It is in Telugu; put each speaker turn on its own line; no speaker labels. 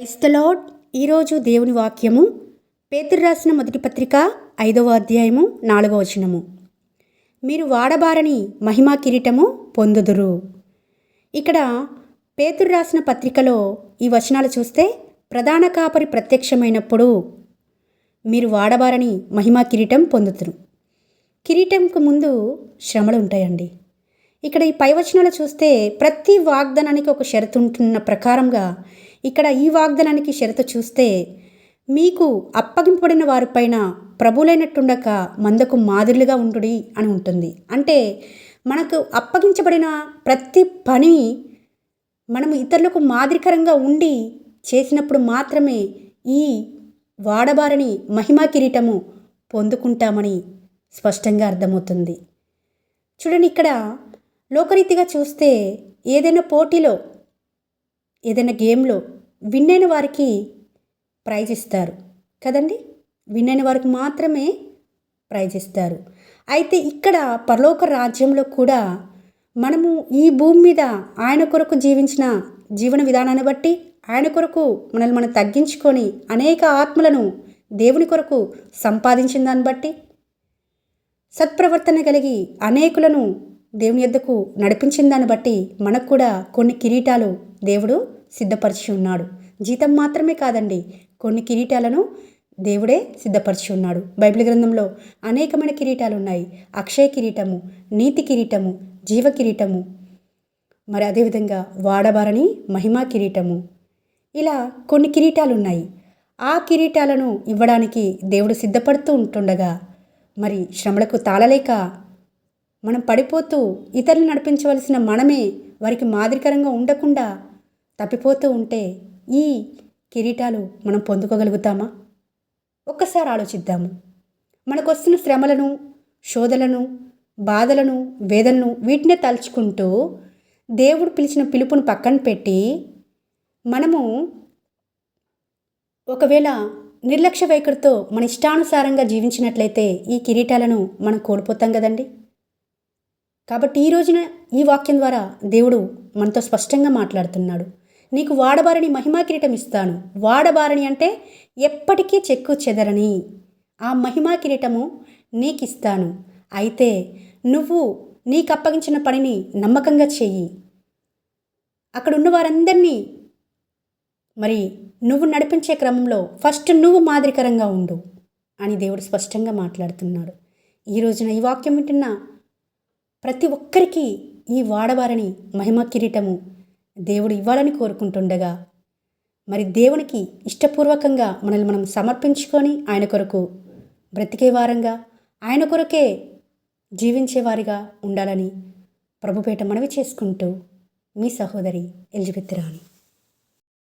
Praise the lord. ఈరోజు దేవుని వాక్యము పేతురు రాసిన మొదటి పత్రిక 5వ అధ్యాయము 4వ వచనము. మీరు వాడబారని మహిమా కిరీటము పొందుదురు. ఇక్కడ పేతురు రాసిన పత్రికలో ఈ వచనాలు చూస్తే ప్రధాన కాపరి ప్రత్యక్షమైనప్పుడు మీరు వాడబారని మహిమా కిరీటం పొందుతురు. కిరీటంకు ముందు శ్రమలు ఉంటాయండి. ఇక్కడ ఈ పై వచనాలు చూస్తే ప్రతి వాగ్దానానికి ఒక షరతు ఉంటున్న ప్రకారంగా ఇక్కడ ఈ వాగ్దానానికి షరతు చూస్తే మీకు అప్పగింపబడిన వారిపైన ప్రభులైనట్టుండక మందకు మాదిరిగా ఉండుడి అని ఉంటుంది. అంటే మనకు అప్పగించబడిన ప్రతి పని మనము ఇతరులకు మాదిరికరంగా ఉండి చేసినప్పుడు మాత్రమే ఈ వాడబారని మహిమా కిరీటము పొందుకుంటామని స్పష్టంగా అర్థమవుతుంది. చూడండి, ఇక్కడ లోకరీతిగా చూస్తే ఏదైనా పోటీలో ఏదైనా గేమ్లో విన్ అయిన వారికి ప్రైజ్ ఇస్తారు కదండి. విన్ అయిన వారికి మాత్రమే ప్రైజ్ ఇస్తారు. అయితే ఇక్కడ పరలోక రాజ్యంలో కూడా మనము ఈ భూమి మీద ఆయన కొరకు జీవించిన జీవన విధానాన్ని బట్టి ఆయన కొరకు మనల్ని మనం తగ్గించుకొని అనేక ఆత్మలను దేవుని కొరకు సంపాదించిన దాన్ని బట్టి సత్ప్రవర్తన కలిగి అనేకులను దేవుని యొద్దకు నడిపించిన దాన్ని బట్టి మనకు కూడా కొన్ని కిరీటాలు దేవుడు సిద్ధపరిచి ఉన్నాడు. జీతం మాత్రమే కాదండి, కొన్ని కిరీటాలను దేవుడే సిద్ధపరిచి ఉన్నాడు. బైబిల్ గ్రంథంలో అనేకమైన కిరీటాలు ఉన్నాయి. అక్షయ కిరీటము, నీతి కిరీటము, జీవ కిరీటము, మరి అదేవిధంగా వాడబారని మహిమా కిరీటము, ఇలా కొన్ని కిరీటాలు ఉన్నాయి. ఆ కిరీటాలను ఇవ్వడానికి దేవుడు సిద్ధపడుతూ ఉంటుండగా మరి శ్రమలకు తాళలేక మనం పడిపోతూ ఇతరులు నడిపించవలసిన మనమే వారికి మాదిరికరంగా ఉండకుండా తప్పిపోతూ ఉంటే ఈ కిరీటాలు మనం పొందుకోగలుగుతామా? ఒక్కసారి ఆలోచిద్దాము. మనకు వస్తున్న శ్రమలను, శోధలను, బాధలను, వేదనను వీటినే తలుచుకుంటూ దేవుడు పిలిచిన పిలుపును పక్కన పెట్టి మనము ఒకవేళ నిర్లక్ష్య వైఖరితో మన ఇష్టానుసారంగా జీవించినట్లయితే ఈ కిరీటాలను మనం కోల్పోతాం కదండి. కాబట్టి ఈ రోజున ఈ వాక్యం ద్వారా దేవుడు మనతో స్పష్టంగా మాట్లాడుతున్నాడు. నీకు వాడబారని మహిమా కిరీటం ఇస్తాను. వాడబారని అంటే ఎప్పటికీ చెక్కు చెదరని ఆ మహిమా కిరీటము నీకు ఇస్తాను. అయితే నువ్వు నీకు అప్పగించిన పనిని నమ్మకంగా చెయ్యి. అక్కడ ఉన్న వారందరినీ మరి నువ్వు నడిపించే క్రమంలో ఫస్ట్ నువ్వు మాదిరికరంగా ఉండు అని దేవుడు స్పష్టంగా మాట్లాడుతున్నాడు. ఈ రోజున ఈ వాక్యం వింటున్న ప్రతి ఒక్కరికి ఈ వాడబారని మహిమ కిరీటము దేవుడు ఇవ్వాలని కోరుకుంటుండగా మరి దేవునికి ఇష్టపూర్వకంగా మనల్ని మనం సమర్పించుకొని ఆయన కొరకు బ్రతికే వారంగా ఆయన కొరకే జీవించేవారిగా ఉండాలని ప్రభుపేట మనవి చేసుకుంటూ మీ సహోదరి ఎలిజబెత్ రాణి.